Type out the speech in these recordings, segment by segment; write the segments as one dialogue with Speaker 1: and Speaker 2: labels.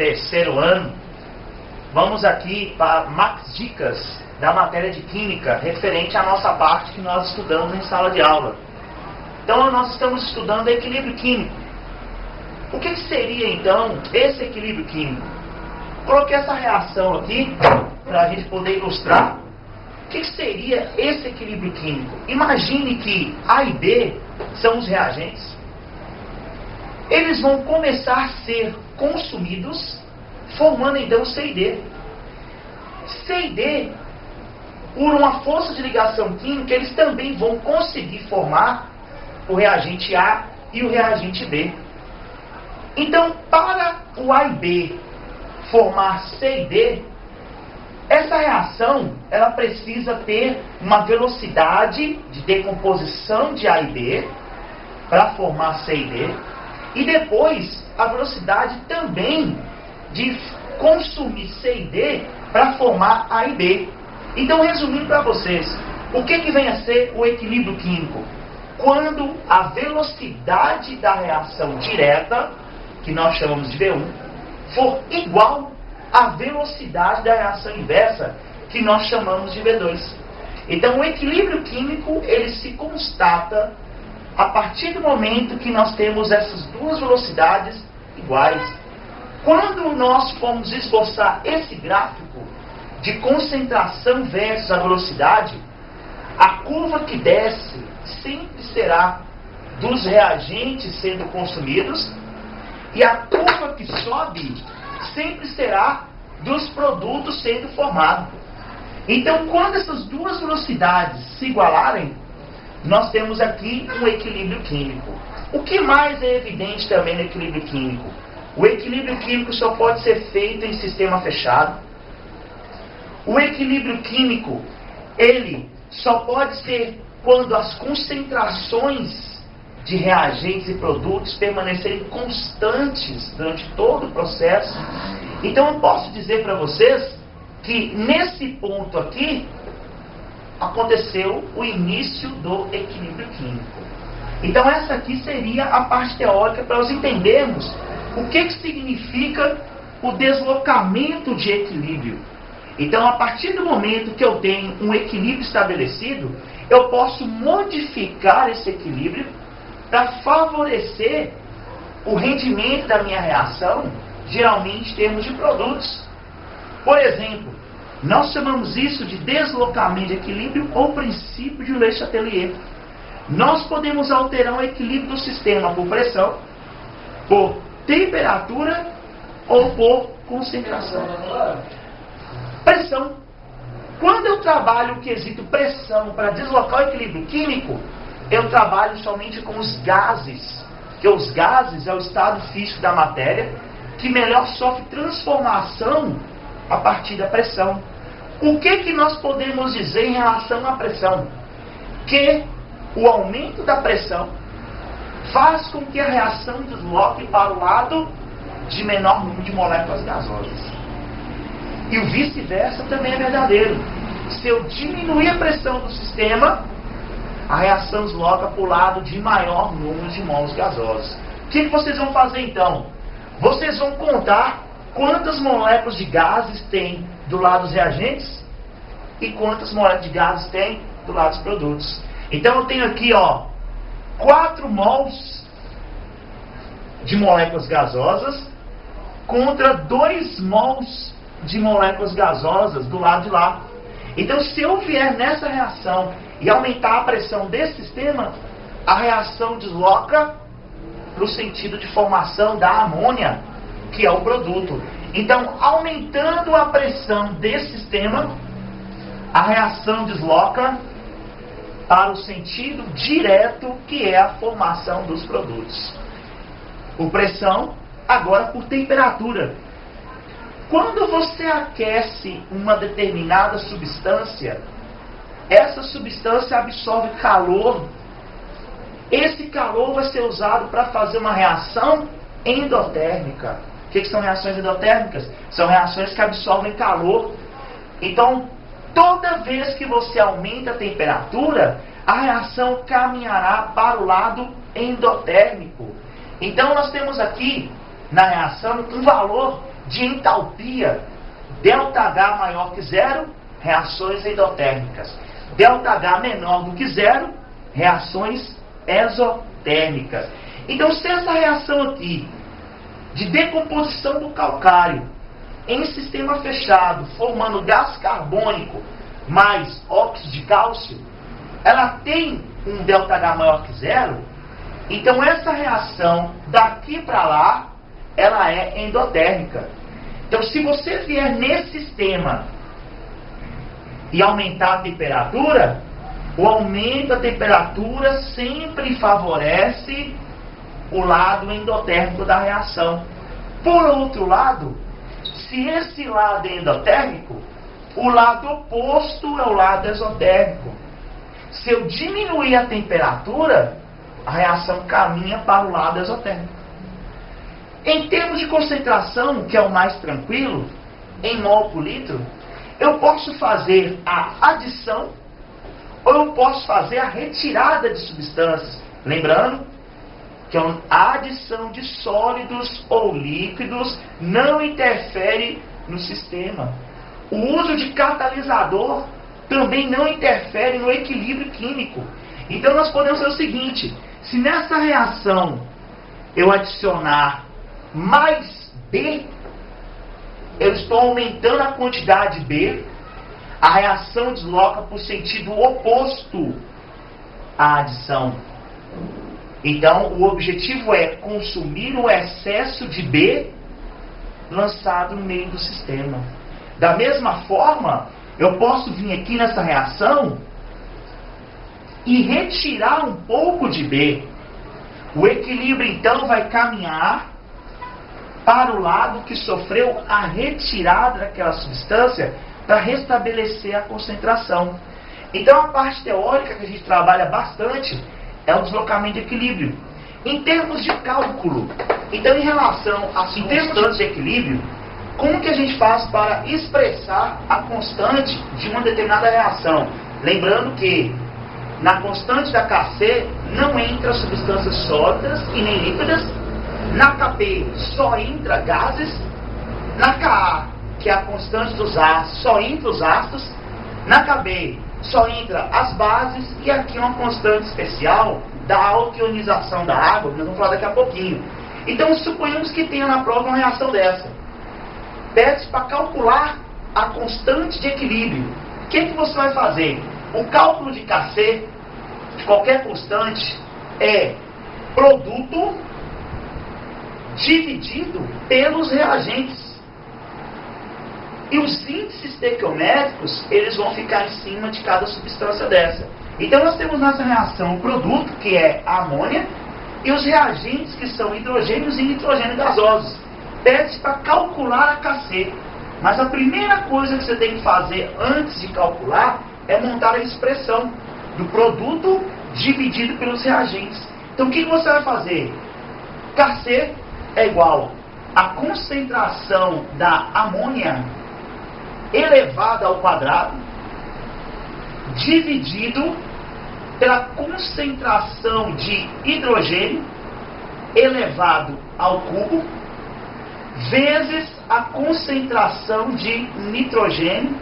Speaker 1: terceiro ano, vamos aqui para mais dicas da matéria de Química, referente à nossa parte que nós estudamos em sala de aula. Então, nós estamos estudando equilíbrio químico. O que seria, então, esse equilíbrio químico? Coloquei essa reação aqui, para a gente poder ilustrar. O que seria esse equilíbrio químico? Imagine que A e B são os reagentes. Eles vão começar a ser consumidos, formando então C e D. C e D, por uma força de ligação química, eles também vão conseguir formar o reagente A e o reagente B. Então, para o A e B formar C e D, essa reação ela precisa ter uma velocidade de decomposição de A e B para formar C e D, e depois a velocidade também de consumir C e D para formar A e B. Então, resumindo para vocês, o que vem a ser o equilíbrio químico? Quando a velocidade da reação direta, que nós chamamos de V1, for igual à velocidade da reação inversa, que nós chamamos de V2. Então, o equilíbrio químico, ele se constata a partir do momento que nós temos essas duas velocidades iguais. Quando nós formos esboçar esse gráfico de concentração versus a velocidade, a curva que desce sempre será dos reagentes sendo consumidos, e a curva que sobe sempre será dos produtos sendo formados. Então, quando essas duas velocidades se igualarem, nós temos aqui um equilíbrio químico. O que mais é evidente também no equilíbrio químico? O equilíbrio químico só pode ser feito em sistema fechado. O equilíbrio químico, ele só pode ser quando as concentrações de reagentes e produtos permanecerem constantes durante todo o processo. Então, eu posso dizer para vocês que nesse ponto aqui aconteceu o início do equilíbrio químico. Então, essa aqui seria a parte teórica para nós entendermos o que significa o deslocamento de equilíbrio. Então, a partir do momento que eu tenho um equilíbrio estabelecido, eu posso modificar esse equilíbrio para favorecer o rendimento da minha reação, geralmente em termos de produtos. Por exemplo, nós chamamos isso de deslocamento de equilíbrio ou princípio de Le Chatelier. Nós podemos alterar o equilíbrio do sistema por pressão, por temperatura ou por concentração. Pressão. Quando eu trabalho o quesito pressão para deslocar o equilíbrio químico, eu trabalho somente com os gases, que os gases é o estado físico da matéria que melhor sofre transformação a partir da pressão. O que nós podemos dizer em relação à pressão? Que o aumento da pressão faz com que a reação desloque para o lado de menor número de moléculas gasosas. E o vice-versa também é verdadeiro. Se eu diminuir a pressão do sistema, a reação desloca para o lado de maior número de mols gasosos. O que vocês vão fazer então? Vocês vão contar quantas moléculas de gases tem do lado dos reagentes e quantas moléculas de gases tem do lado dos produtos. Então eu tenho aqui 4 mols de moléculas gasosas contra 2 mols de moléculas gasosas do lado de lá. Então, se eu vier nessa reação e aumentar a pressão desse sistema, a reação desloca para o sentido de formação da amônia, que é o produto. Então, aumentando a pressão desse sistema, a reação desloca para o sentido direto, que é a formação dos produtos. Por pressão, agora por temperatura. Quando você aquece uma determinada substância, essa substância absorve calor. Esse calor vai ser usado para fazer uma reação endotérmica. O que são reações endotérmicas? São reações que absorvem calor. Então, toda vez que você aumenta a temperatura, a reação caminhará para o lado endotérmico. Então, nós temos aqui na reação um valor de entalpia, ΔH maior que zero, reações endotérmicas. ΔH menor do que zero, reações exotérmicas. Então, se essa reação aqui de decomposição do calcário em sistema fechado, formando gás carbônico mais óxido de cálcio, ela tem um ΔH maior que zero, então essa reação daqui para lá, ela é endotérmica. Então, se você vier nesse sistema e aumentar a temperatura, o aumento da temperatura sempre favorece o lado endotérmico da reação. Por outro lado, se esse lado é endotérmico, o lado oposto é o lado exotérmico. Se eu diminuir a temperatura, a reação caminha para o lado exotérmico. Em termos de concentração, que é o mais tranquilo, em mol por litro, eu posso fazer a adição ou eu posso fazer a retirada de substâncias. Lembrando que a adição de sólidos ou líquidos não interfere no sistema. O uso de catalisador também não interfere no equilíbrio químico. Então nós podemos fazer o seguinte: se nessa reação eu adicionar mais B, eu estou aumentando a quantidade de B, a reação desloca para o sentido oposto à adição. Então, o objetivo é consumir o excesso de B lançado no meio do sistema. Da mesma forma, eu posso vir aqui nessa reação e retirar um pouco de B. O equilíbrio, então, vai caminhar para o lado que sofreu a retirada daquela substância para restabelecer a concentração. Então, a parte teórica que a gente trabalha bastante é o deslocamento de equilíbrio. Em termos de cálculo, então em relação às constantes de equilíbrio, como que a gente faz para expressar a constante de uma determinada reação? Lembrando que na constante da Kc não entra substâncias sólidas e nem líquidas. Na Kp só entra gases. Na Ka, que é a constante dos ácidos, só entra os ácidos. Na Kb só entra as bases, e aqui uma constante especial da altionização da água, que nós vamos falar daqui a pouquinho. Então, suponhamos que tenha na prova uma reação dessa. Pede para calcular a constante de equilíbrio. O que você vai fazer? O cálculo de Kc, de qualquer constante, é produto dividido pelos reagentes. E os índices estequiométricos, eles vão ficar em cima de cada substância dessa. Então nós temos nessa reação o produto, que é a amônia, e os reagentes, que são hidrogênios e nitrogênio gasosos. Pede para calcular a Kc. Mas a primeira coisa que você tem que fazer antes de calcular é montar a expressão do produto dividido pelos reagentes. Então o que você vai fazer? Kc é igual à concentração da amônia elevado ao quadrado, dividido pela concentração de hidrogênio elevado ao cubo, vezes a concentração de nitrogênio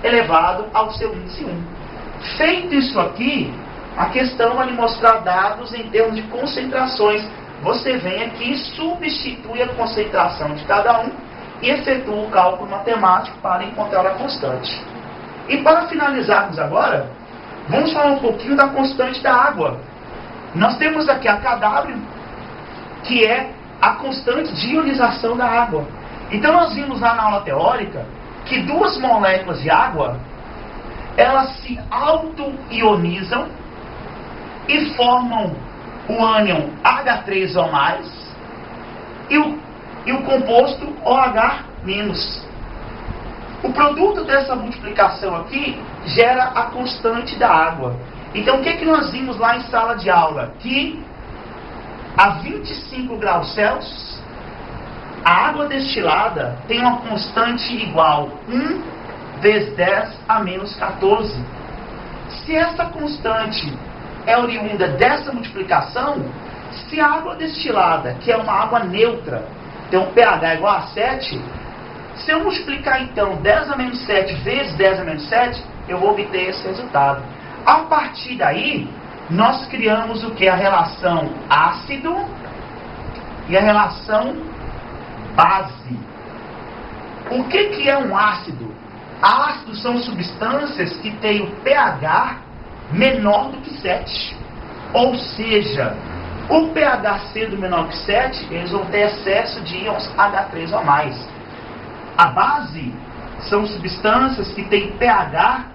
Speaker 1: elevado ao seu índice 1. Feito isso aqui, a questão vai lhe mostrar dados em termos de concentrações. Você vem aqui, substitui a concentração de cada um e efetua o cálculo matemático para encontrar a constante. E para finalizarmos agora, vamos falar um pouquinho da constante da água. Nós temos aqui a Kw, que é a constante de ionização da água. Então nós vimos lá na aula teórica que duas moléculas de água, elas se auto-ionizam e formam o ânion H3O+, e o composto OH-. O produto dessa multiplicação aqui gera a constante da água. Então o que nós vimos lá em sala de aula? Que a 25 graus Celsius, a água destilada tem uma constante igual 1 vezes 10 a menos 14. Se essa constante é oriunda dessa multiplicação, se a água destilada, que é uma água neutra, tem um pH igual a 7, se eu multiplicar então 10 a menos 7 vezes 10 a menos 7, eu vou obter esse resultado. A partir daí, nós criamos o que? A relação ácido e a relação base. O que é um ácido? Ácidos são substâncias que têm o pH menor do que 7. Ou seja, o pH sendo menor que 7, eles vão ter excesso de íons H3 ou mais. A base são substâncias que têm pH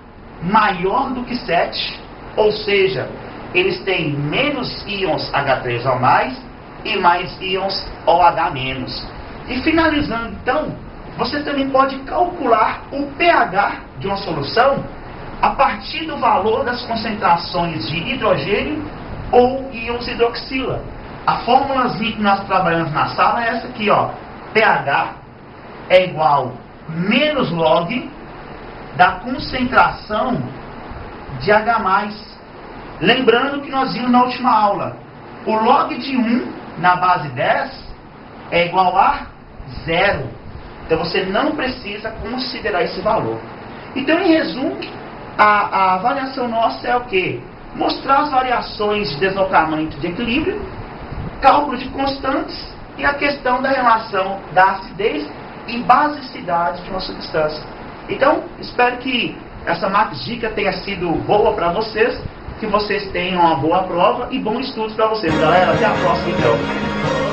Speaker 1: maior do que 7, ou seja, eles têm menos íons H3 ou mais e mais íons OH-. E finalizando então, você também pode calcular o pH de uma solução a partir do valor das concentrações de hidrogênio ou íons hidroxila. A fórmulazinha que nós trabalhamos na sala é essa aqui, ó. pH é igual menos log da concentração de H+. Lembrando que nós vimos na última aula, o log de 1 na base 10 é igual a 0. Então você não precisa considerar esse valor. Então, em resumo, a avaliação nossa é o quê? Mostrar as variações de deslocamento de equilíbrio, cálculo de constantes e a questão da relação da acidez e basicidade de uma substância. Então, espero que essa Max Dica tenha sido boa para vocês, que vocês tenham uma boa prova e bons estudos para vocês, galera. Até a próxima, então.